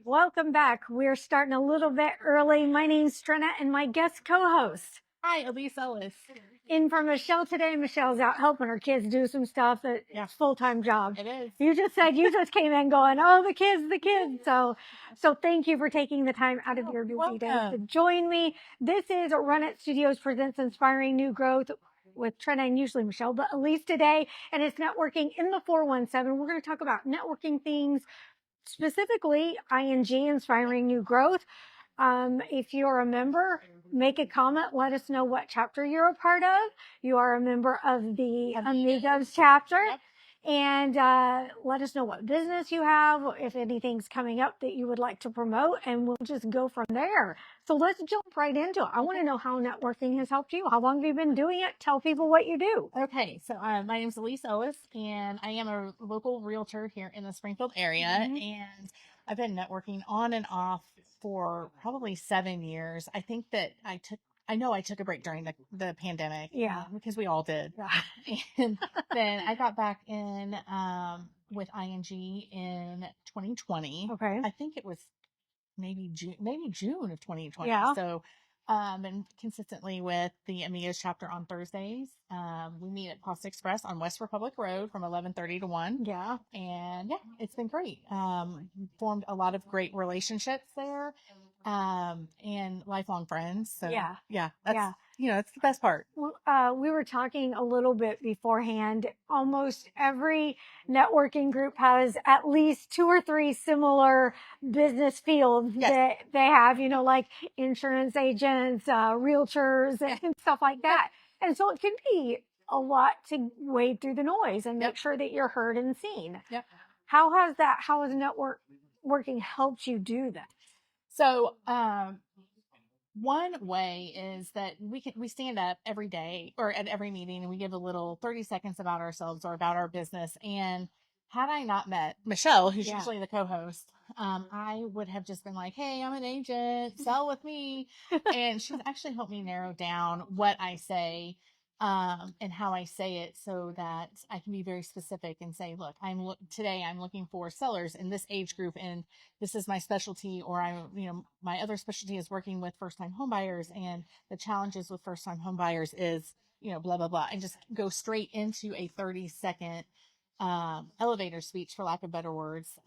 Welcome back. We're starting a little bit early. My name's Trina and my guest co-host. Hi, Elise Ellis. In for Michelle today. Michelle's out helping her kids do some stuff. It's a full-time job. It is. You just said you just came in going, oh, the kids. So thank you for taking the time out of your busy day to join me. This is Run It Studios presents Inspiring New Growth with Trina and usually Michelle, but Elise today, and it's networking in the 417. We're going to talk about networking things, specifically ING, Inspiring New Growth. If you're a member, make a comment. Let us know what chapter you're a part of. You are a member of the Amigos chapter. Yep. And let us know what business you have, if anything's coming up that you would like to promote, and we'll just go from there. So let's jump right into it. I want to know how networking has helped you. How long have you been doing it? Tell people what you do. Okay, so my name is Elise Ellis, and I am a local realtor here in the Springfield area, and I've been networking on and off for probably 7 years. I think that I took a break during the pandemic. Yeah. Because we all did. Yeah. And then I got back in with ING in 2020. Okay. I think it was maybe June of 2020. Yeah. So, and consistently with the Amigos chapter on Thursdays. We meet at Pasta Express on West Republic Road from 11:30 to 1. Yeah. And yeah, it's been great. Formed a lot of great relationships there. And lifelong friends. So yeah, that's, it's the best part. We were talking a little bit beforehand. Almost every networking group has at least 2 or 3 similar business fields that they have, like insurance agents, realtors, and stuff like that. And so it can be a lot to wade through the noise and make sure that you're heard and seen. Yep. How has networking helped you do that? So, one way is that we stand up every day or at every meeting and we give a little 30 seconds about ourselves or about our business. And had I not met Michelle, who's usually the co-host, I would have just been like, hey, I'm an agent, sell with me. And she's actually helped me narrow down what I say, and how I say it so that I can be very specific and say, look, today I'm looking for sellers in this age group and this is my specialty, or my other specialty is working with first-time home buyers, and the challenges with first-time home buyers is, blah, blah, blah, and just go straight into a 30-second elevator speech, for lack of better words,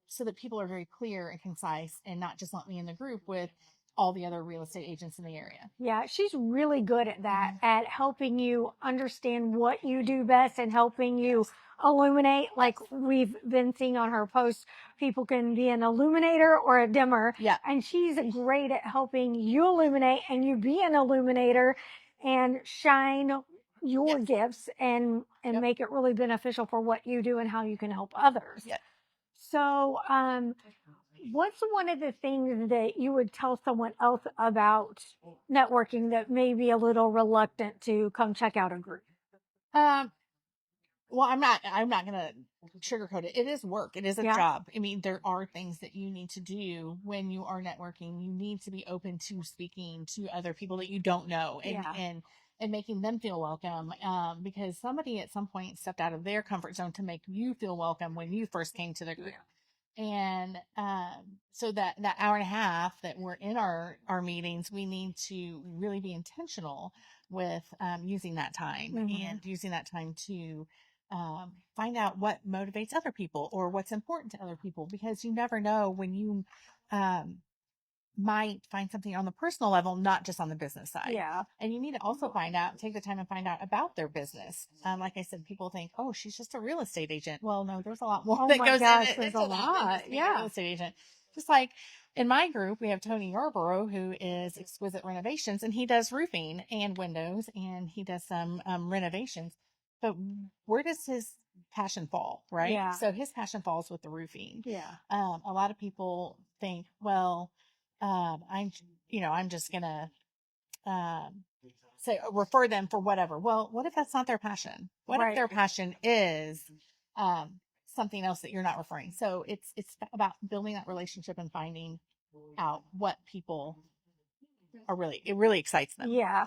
so that people are very clear and concise and not just lump me in the group with all the other real estate agents in the area. Yeah, she's really good at that, at helping you understand what you do best and helping you illuminate. Like we've been seeing on her posts, people can be an illuminator or a dimmer. Yeah. And she's great at helping you illuminate and you be an illuminator and shine your gifts and make it really beneficial for what you do and how you can help others. Yeah. So, what's one of the things that you would tell someone else about networking that may be a little reluctant to come check out a group? Well, I'm not going to sugarcoat it. It is work. It is a job. I mean, there are things that you need to do when you are networking. You need to be open to speaking to other people that you don't know and making them feel welcome. Because somebody at some point stepped out of their comfort zone to make you feel welcome when you first came to the group. And so that hour and a half that we're in our meetings, we need to really be intentional with using that time and using that time to find out what motivates other people or what's important to other people, because you never know when you might find something on the personal level, not just on the business side. Yeah. And you need to also take the time and find out about their business. Like I said, people think, oh, she's just a real estate agent. Well, no, there's a lot more that goes into there's a lot. Yeah. Real estate agent. Just like in my group, we have Tony Yarborough, who is Exquisite Renovations, and he does roofing and windows, and he does some renovations. But where does his passion fall, right? Yeah. So his passion falls with the roofing. Yeah. A lot of people think, well, I'm just gonna say refer them for whatever. Well, what if that's not their passion? What if their passion is something else that you're not referring? So it's about building that relationship and finding out what people are it really excites them. Yeah.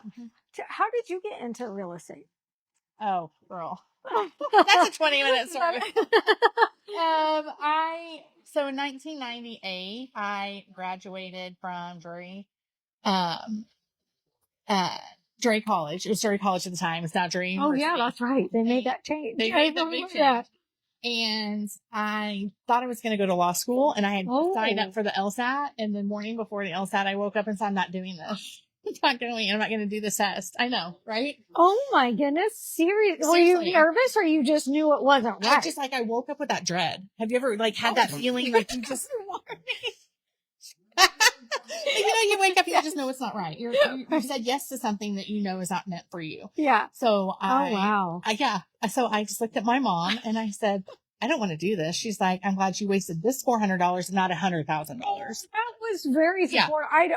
How did you get into real estate? Oh, girl. That's a 20-minute story. So in 1998, I graduated from Drury College. It was Drury College at the time. It's now Drury University. Oh yeah, that's right. They made that change. They made that big change. And I thought I was going to go to law school, and I had signed up for the LSAT. And the morning before the LSAT, I woke up and said, I'm not doing this. I'm not going to do this test. I know, right? Oh my goodness. Seriously. Were you nervous, or you just knew it wasn't right? I woke up with that dread. Have you ever had that feeling like you just, you wake up, you just know it's not right. You said yes to something that you know is not meant for you. Yeah. So wow. So I just looked at my mom and I said, I don't want to do this. She's like, I'm glad you wasted this $400 and not $100,000. That was very supportive. I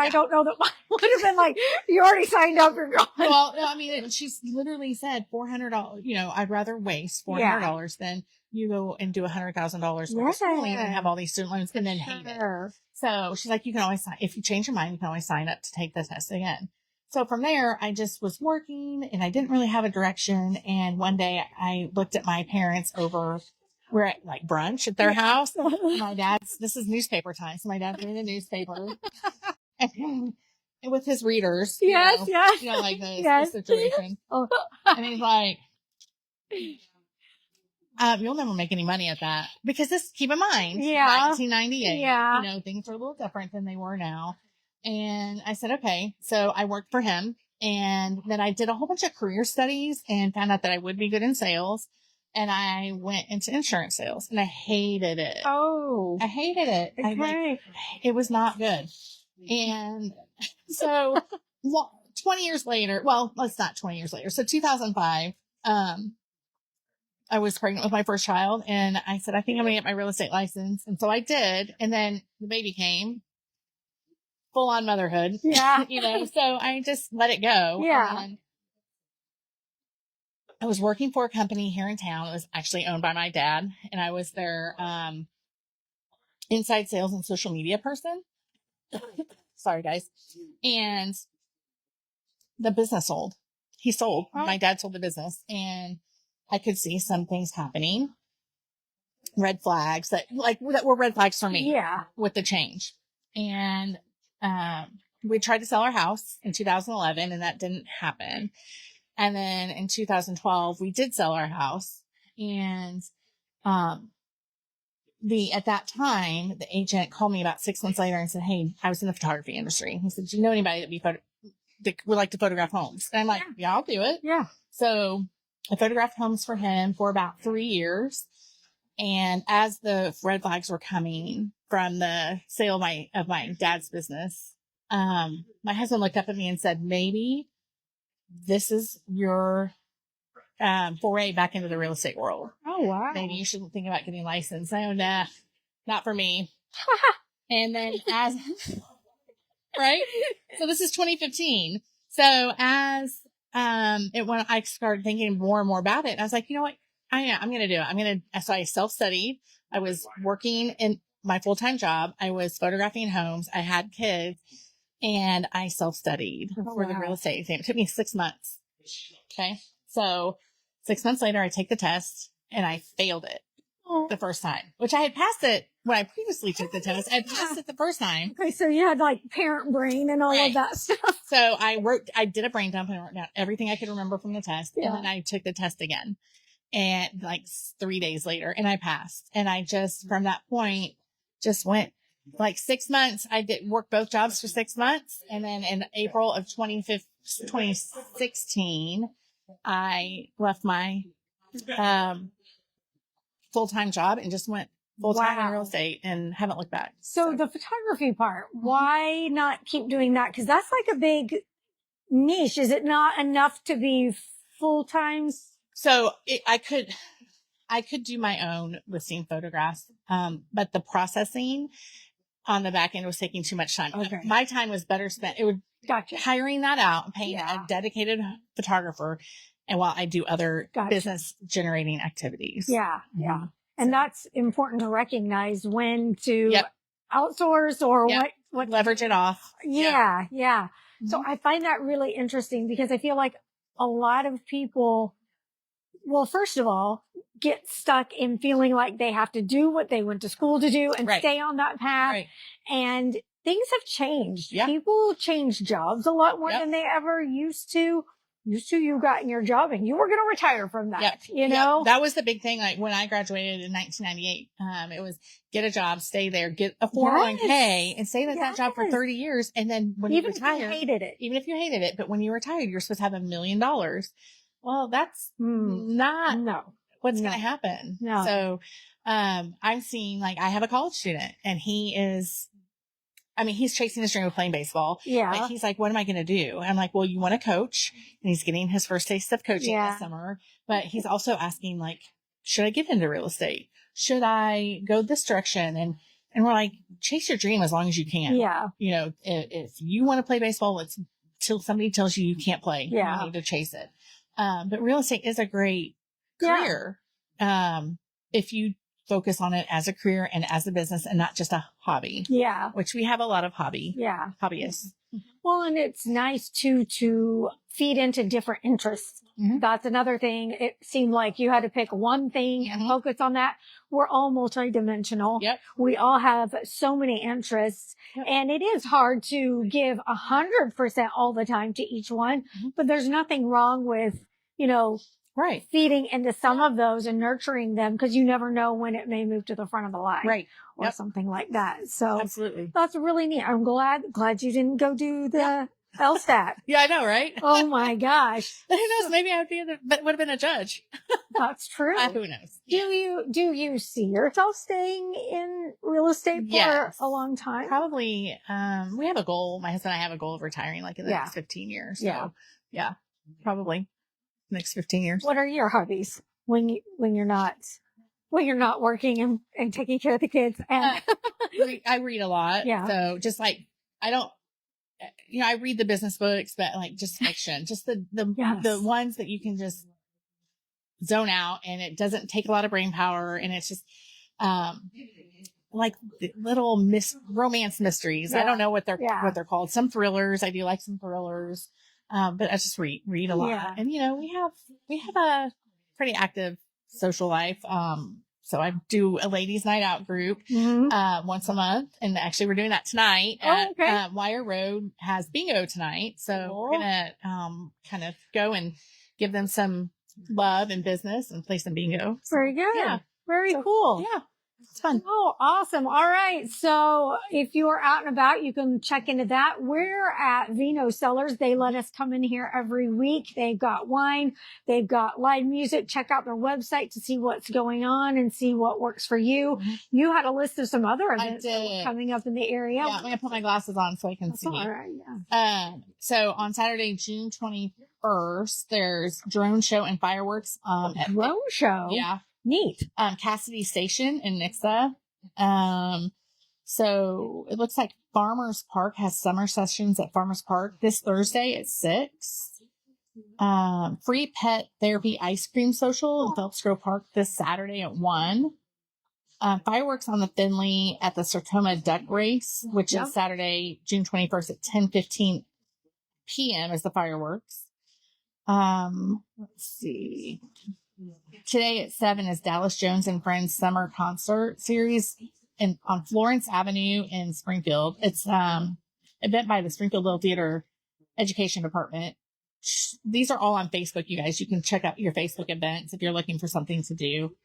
don't know that mine would have been like, you already signed up, you're going. Well, no, I mean, she's literally said $400, I'd rather waste $400 than you go and do $100,000 for schooling and have all these student loans and then hate it. So she's like, you can always if you change your mind, you can always sign up to take the test again. So from there, I just was working and I didn't really have a direction. And one day I looked at my parents over, we're at brunch at their house. This is newspaper time. So my dad's reading a newspaper and with his readers. Yes. Like this situation. And he's like, you'll never make any money at that, because keep in mind, 1998, things are a little different than they were now. And I said, okay. So I worked for him, and then I did a whole bunch of career studies and found out that I would be good in sales. And I went into insurance sales, and I hated it. Oh, I hated it. Okay. It was not good. And so 20 years later, well, it's not 20 years later. So 2005, I was pregnant with my first child, and I said, I think I'm going to get my real estate license. And so I did. And then the baby came, full on motherhood. Yeah. So I just let it go. Yeah. And I was working for a company here in town. It was actually owned by my dad, and I was their, inside sales and social media person. Sorry, guys. And the business sold. He sold. Oh. My dad sold the business, and I could see some things happening. Red flags that were red flags for me. Yeah. With the change. And, we tried to sell our house in 2011, and that didn't happen. And then in 2012, we did sell our house. And, at that time, the agent called me about 6 months later and said, hey, I was in the photography industry. He said, do you know anybody that would like to photograph homes? And I'm like, yeah, I'll do it. Yeah. So I photographed homes for him for about 3 years. And as the red flags were coming from the sale of my dad's business, my husband looked up at me and said, maybe this is your foray back into the real estate world. Oh, wow. Maybe you shouldn't think about getting licensed. I go, nah, not for me. And then right? So this is 2015. So when I started thinking more and more about it, I was like, you know what? I'm going to do it. So I self-studied. I was working in my full-time job. I was photographing homes. I had kids, and I self-studied for the real estate exam. It took me 6 months. Okay. So 6 months later, I take the test, and I failed it the first time, which I had passed it when I previously took the test. I passed it the first time. Okay. So you had parent brain and all of that stuff. So I did a brain dump and wrote down everything I could remember from the test. Yeah. And then I took the test again, and 3 days later, and I passed. And I just, from that point, just went 6 months. I did work both jobs for 6 months. And then in April of 2016, I left my, full-time job and just went full-time in real estate and haven't looked back. So the photography part, why not keep doing that? Because that's a big niche. Is it not enough to be full-time? So I could do my own listing photographs, but the processing on the back end was taking too much time. Okay. My time was better spent. Hiring that out and paying a dedicated photographer, and while I do other business generating activities. Yeah. Yeah. And that's important to recognize when to outsource or what leverage it off. Yeah. Yeah. Mm-hmm. So I find that really interesting, because I feel like a lot of people well, first of all, get stuck in feeling like they have to do what they went to school to do and stay on that path. Right. And things have changed. Yeah. People change jobs a lot more than they ever used to. You got in your job and you were going to retire from that, you know? That was the big thing. Like when I graduated in 1998, it was get a job, stay there, get a 401k and stay at that job for 30 years. And then when you retire, even if you hated it, but when you retired, you're supposed to have $1 million. Well, that's not what's going to happen. No. So, I'm seeing like I have a college student and he's chasing his dream of playing baseball. Yeah. But he's like, what am I going to do? I'm like, well, you want to coach. And he's getting his first taste of coaching this summer. But he's also asking like, should I get into real estate? Should I go this direction? And we're like, chase your dream as long as you can. Yeah. You know, if you want to play baseball, it's till somebody tells you you can't play. Yeah. You need to chase it. But real estate is a great career. If you focus on it as a career and as a business and not just a hobby. Yeah. Which we have a lot of hobbyists. Well, and it's nice too, to feed into different interests. Mm-hmm. That's another thing. It seemed like you had to pick one thing and focus on that. We're all multidimensional. Yep. We all have so many interests and it is hard to give 100% all the time to each one, but there's nothing wrong with, you know, feeding into some of those and nurturing them because you never know when it may move to the front of the line. Right. Or something like that. So absolutely. That's really neat. I'm glad you didn't go do the LSAT. Yeah, I know, right? Oh my gosh. Who knows? Maybe would have been a judge. That's true. Who knows? Do you see yourself staying in real estate for a long time? Probably. We have a goal. My husband and I have a goal of retiring like in the next 15 years. So, yeah, probably next 15 years. What are your hobbies when you're not working and taking care of the kids? And I read a lot. Yeah. So just like, I read the business books, but like just fiction, just the ones that you can just zone out and it doesn't take a lot of brain power. And it's just, like the little romance mysteries. I don't know what they're called. Some thrillers. I do like some thrillers. But I just read a lot. Yeah. And we have a pretty active social life. So I do a ladies' night out group, once a month. And actually we're doing that tonight at, Wire Road has bingo tonight. So we're going to, kind of go and give them some love and business and play some bingo. Very good. Yeah. Very cool. Yeah. It's fun. Oh, awesome. All right. So if you're out and about, you can check into that. We're at Vino Cellars. They let us come in here every week. They've got wine. They've got live music. Check out their website to see what's going on and see what works for you. Mm-hmm. You had a list of some other events that were coming up in the area. Yeah, I'm going to put my glasses on so I can see. All right. Yeah. So on Saturday, June 21st, there's drone show and fireworks. Drone show? Yeah. Neat. Cassidy Station in Nixa. So it looks like Farmers Park has summer sessions at Farmers Park this Thursday at 6. Free pet therapy ice cream social in Phelps Grove Park this Saturday at 1. Fireworks on the Finley at the Sertoma Duck Race, which is Saturday, June 21st at 10:15 p.m. is the fireworks. Let's see. Today at 7 is Dallas Jones and Friends Summer Concert Series on Florence Avenue in Springfield. It's event by the Springfield Little Theater Education Department. These are all on Facebook, you guys. You can check out your Facebook events if you're looking for something to do.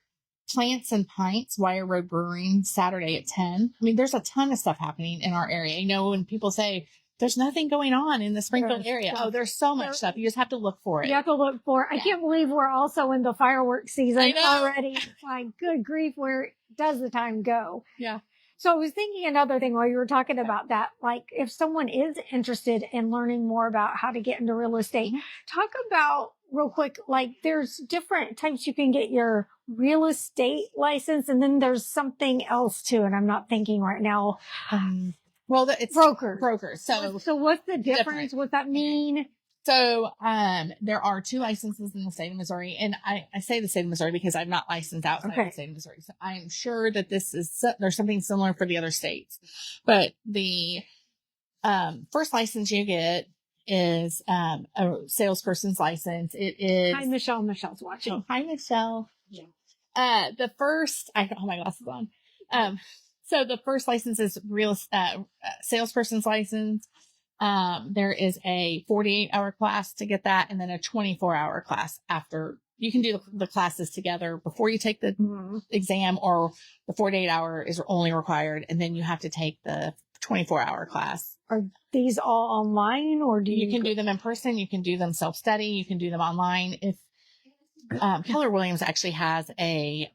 Plants and Pints, Wire Road Brewing, Saturday at 10. I mean, there's a ton of stuff happening in our area. You know, when people say, there's nothing going on in the Springfield area. Oh, there's so much stuff. You just have to look for it. You have to look for it. I can't believe we're also in the fireworks season already. My good grief, where does the time go? Yeah. So I was thinking another thing while you were talking about that, like if someone is interested in learning more about how to get into real estate, talk about real quick, like there's different types you can get your real estate license, and then there's something else too. And I'm not thinking right now. Well, it's brokers. So what's the difference? What's that mean? So, there are 2 licenses in the state of Missouri, and I say the state of Missouri because I'm not licensed outside the state of Missouri. So I'm sure that there's something similar for the other states, but the, first license you get is a salesperson's license. It is. Hi, Michelle. Michelle's watching. Oh, hi, Michelle. The first, I don't have my glasses on. So the first license is salesperson's license. There is a 48-hour class to get that, and then a 24-hour class after. You can do the classes together before you take the exam, or the 48-hour is only required, and then you have to take the 24-hour class. Are these all online, or do you can do them in person? You can do them self-study. You can do them online. If Keller Williams actually has a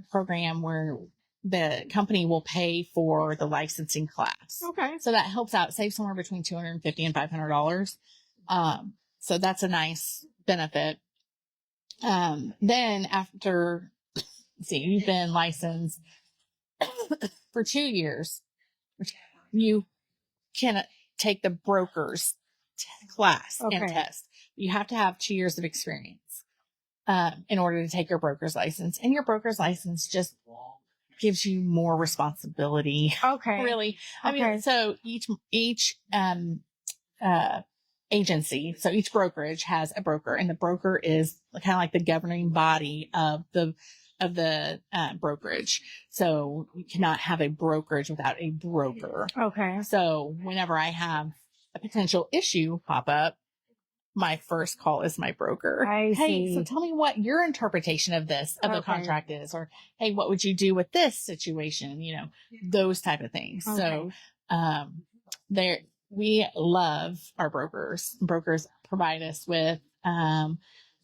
program where the company will pay for the licensing class. Okay. So that helps out, save somewhere between $250 and $500. So that's a nice benefit. Then after, you've been licensed for 2 years, you can take the broker's class and test. You have to have 2 years of experience, in order to take your broker's license, and your broker's license just gives you more responsibility. Okay. Really. I mean, so each agency, so each brokerage has a broker, and the broker is kind of like the governing body of the brokerage. So you cannot have a brokerage without a broker. Okay. So whenever I have a potential issue pop up, my first call is my broker. I see. Hey, so tell me what your interpretation of this, of the contract is, or, hey, what would you do with this situation? You know, those type of things. Okay. So, we love our brokers. Brokers provide us with,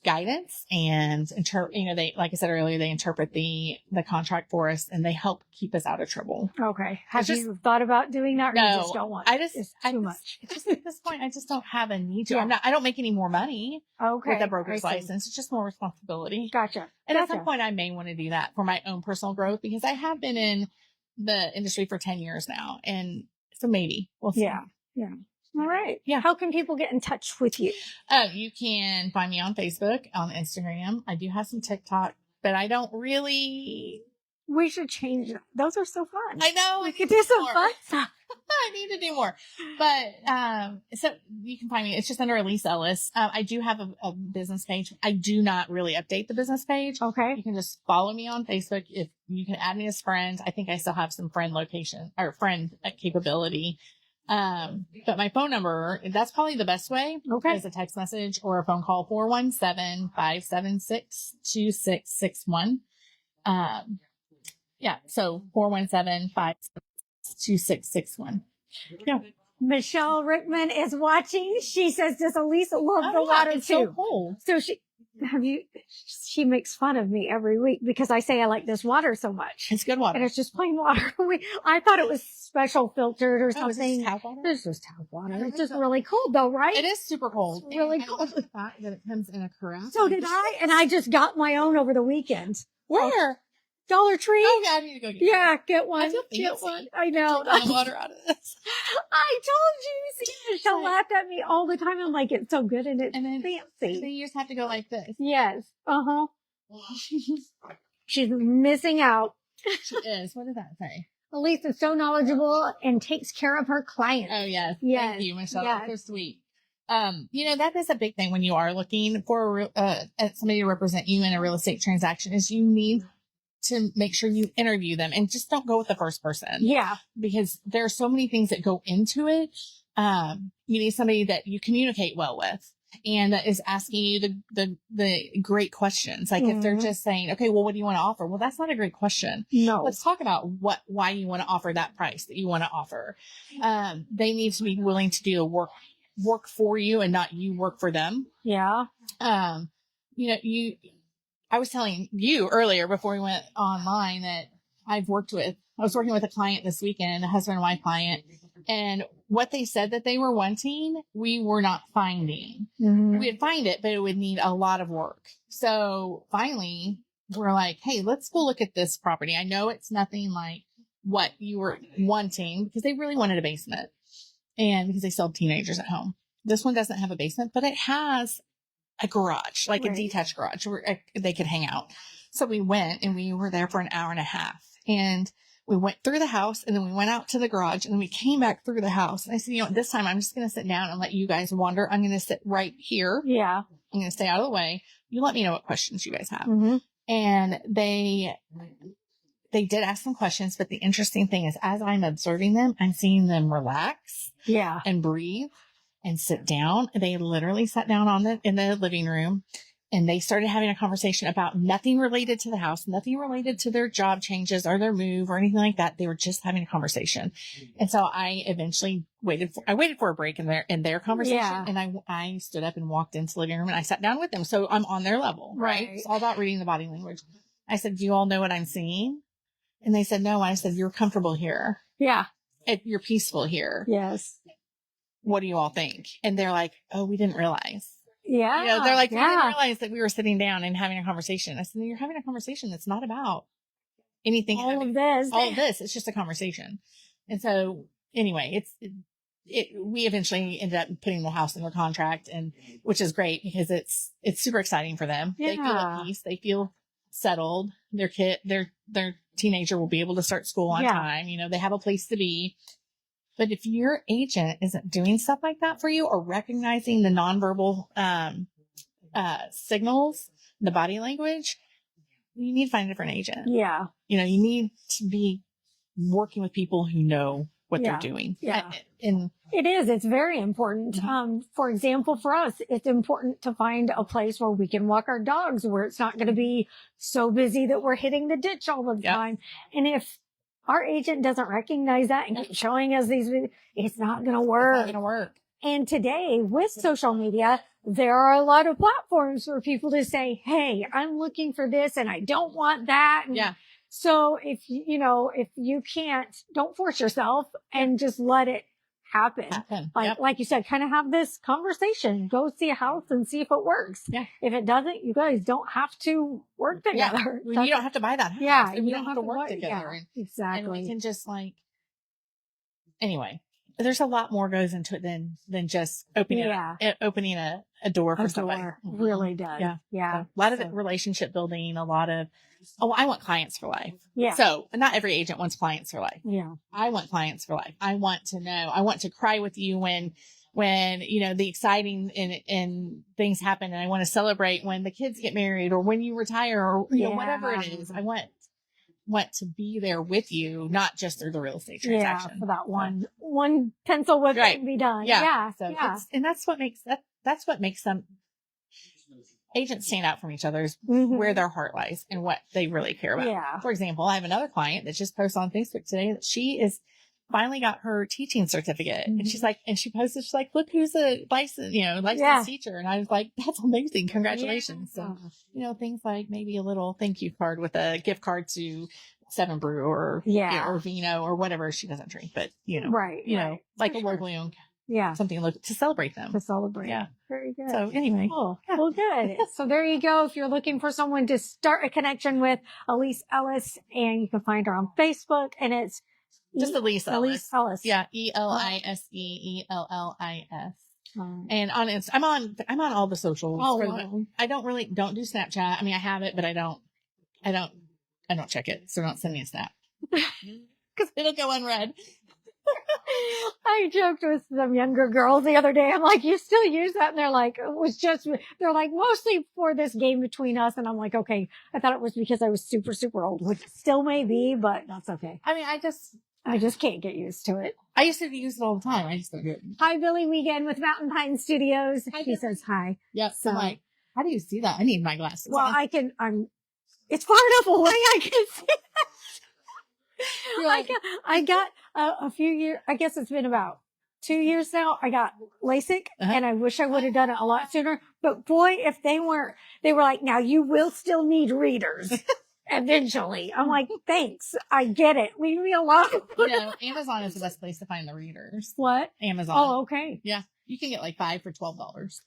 guidance, and they, like I said earlier, they interpret the contract for us, and they help keep us out of trouble. Okay. Have you thought about doing that, or no, you just don't want it? It's too much. Just at this point, I just don't have a need to. I don't make any more money with a broker's license. It's just more responsibility. Gotcha. And at some point, I may want to do that for my own personal growth, because I have been in the industry for 10 years now. And so maybe we'll see. Yeah. Yeah. All right. Yeah. How can people get in touch with you? You can find me on Facebook, on Instagram. I do have some TikTok, but I don't really. We should change them. Those are so fun. I know. We could do some fun stuff. I need to do more. But, so you can find me. It's just under Elise Ellis. I do have a business page. I do not really update the business page. Okay. You can just follow me on Facebook. If you can add me as friends, I think I still have some friend capability. But my phone number, that's probably the best way. Okay. Is a text message or a phone call, 417-576-2661. Yeah. So 417-576-2661. Yeah. Michelle Rickman is watching. She says, does Elise love the water it's too? So cold. So she makes fun of me every week because I say I like this water so much. It's good water. And it's just plain water. I thought it was special filtered or something. Is this tap water? It's just tap water. It's just really cold though, right? It is super cold. It's really cold. cold. The fact that it comes in a carafe. So did I, and I just got my own over the weekend. Where? Dollar Tree. Oh, yeah, I need to go get one. Get one. Get one. I know. Take the water out of this. I told you. See, Michelle laughed at me all the time. I'm like, it's so good and it's fancy. Then you just have to go like this. Yes. Uh-huh. She's missing out. She is. What did that say? Elise is so knowledgeable and takes care of her clients. Oh, yes. Yes. Thank you, Michelle. Yes. That's so sweet. That is a big thing when you are looking for somebody to represent you in a real estate transaction, is you need to make sure you interview them, and just don't go with the first person. Yeah. Because there are so many things that go into it. You need somebody that you communicate well with, and that is asking you the great questions. Like if they're just saying, okay, well, what do you want to offer? Well, that's not a great question. No. Let's talk about why you want to offer that price that you want to offer. They need to be willing to do the work for you and not you work for them. Yeah. I was telling you earlier before we went online that I was working with a client this weekend, a husband and wife client, and what they said that they were wanting, we were not finding. Mm-hmm. We'd find it, but it would need a lot of work. So finally we're like, hey, let's go look at this property. I know it's nothing like what you were wanting, because they really wanted a basement, and because they still have teenagers at home. This one doesn't have a basement, but it has a garage, like a detached garage where they could hang out. So we went, and we were there for an hour and a half, and We went through the house and then we went out to the garage and then we came back through the house. And I said, this time I'm just going to sit down and let you guys wander. I'm going to sit right here. Yeah. I'm going to stay out of the way. You let me know what questions you guys have. Mm-hmm. And they did ask some questions, but the interesting thing is as I'm observing them, I'm seeing them relax and breathe and sit down. They literally sat down in the living room and they started having a conversation about nothing related to the house, nothing related to their job changes or their move or anything like that. They were just having a conversation. And so I eventually waited for a break in their conversation. Yeah. And I stood up and walked into the living room and I sat down with them. So I'm on their level, right? It's all about reading the body language. I said, do you all know what I'm seeing? And they said, no. I said, you're comfortable here. Yeah. You're peaceful here. Yes. What do you all think? And they're like, oh, we didn't realize. Yeah. They're like, we didn't realize that we were sitting down and having a conversation. I said, you're having a conversation that's not about anything. All of this. It's just a conversation. And so anyway, we eventually ended up putting the house in their contract and which is great because it's super exciting for them. Yeah. They feel at peace. They feel settled. Their teenager will be able to start school on time. They have a place to be. But if your agent isn't doing stuff like that for you or recognizing the nonverbal signals, the body language, you need to find a different agent. Yeah. You need to be working with people who know what they're doing. Yeah. And it is. It's very important. For example, for us, it's important to find a place where we can walk our dogs, where it's not going to be so busy that we're hitting the ditch all the time. And if our agent doesn't recognize that and keep showing us these videos, it's not going to work. It's not going to work. And today with social media, there are a lot of platforms for people to say, hey, I'm looking for this and I don't want that. And so if you can't, don't force yourself and just let it happen. Like you said, kind of have this conversation, go see a house and see if it works. Yeah. If it doesn't, you guys don't have to work together. Yeah. You don't have to buy that house. Yeah. You don't have to work together. Yeah, exactly. And we can just anyway, there's a lot more goes into it than just opening a door for somebody. Really does. Yeah. Yeah. So, a lot of it relationship building, a lot of, I want clients for life. Yeah. So not every agent wants clients for life. Yeah. I want clients for life. I want to know, I want to cry with you when the exciting and things happen. And I want to celebrate when the kids get married or when you retire or whatever it is. I want to be there with you, not just through the real estate transaction. Yeah, for that one pencil whip can be done. Yeah. So and that's what makes some agents stand out from each other is where their heart lies and what they really care about. Yeah. For example, I have another client that just posted on Facebook today that she is finally got her teaching certificate. And she's like, and she posted, she's like, look who's a licensed teacher. And I was like, that's amazing. Congratulations. So, things like maybe a little thank you card with a gift card to Seven Brew or Vino or whatever she doesn't drink, but like a locally owned. Yeah. Something to celebrate them. Yeah. Very good. So anyway. Cool. Well, good. So there you go. If you're looking for someone to start a connection with, Elise Ellis, and you can find her on Facebook, and it's just Elise Ellis. Elise Ellis. Yeah. ELISEELLIS. And I'm on all the socials. I don't do Snapchat. I mean, I have it, but I don't check it. So don't send me a snap because it'll go unread. I joked with some younger girls the other day. I'm like, you still use that? And they're like, they're like, mostly for this game between us. And I'm like, okay, I thought it was because I was super, super old, which still may be, but that's okay. I mean, I just can't get used to it. I used to use it all the time. I just don't do it. Hi, Billy Wiegand with Mountain Pine Studios. He says hi. Yep. So I'm like, how do you see that? I need my glasses. Well, it's far enough away I can see that. I got a few years, I guess it's been about 2 years now. I got LASIK and I wish I would have done it a lot sooner. But boy, if they were like, now you will still need readers eventually. I'm like, thanks. I get it. Leave me alone. Amazon is the best place to find the readers. What? Amazon. Oh, okay. Yeah. You can get like 5 for $12.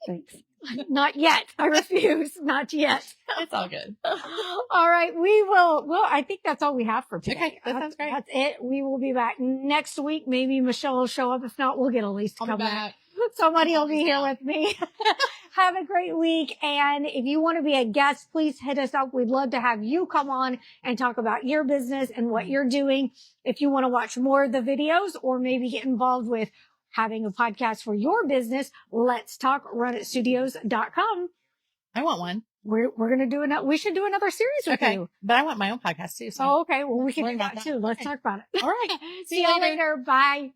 Thanks. Not yet. I refuse. Not yet. It's all good. All right. We will. Well, I think that's all we have for today. Okay. That sounds great. That's it. We will be back next week. Maybe Michelle will show up. If not, we'll get Elise to come back. Somebody will be here with me. Have a great week. And if you want to be a guest, please hit us up. We'd love to have you come on and talk about your business and what you're doing. If you want to watch more of the videos or maybe get involved with having a podcast for your business, let's talk runitstudios.com. I want one. We're going to do we should do another series with you. But I want my own podcast too. So oh, okay. Well, we can do that too. Let's talk about it. All right. See you later. Bye.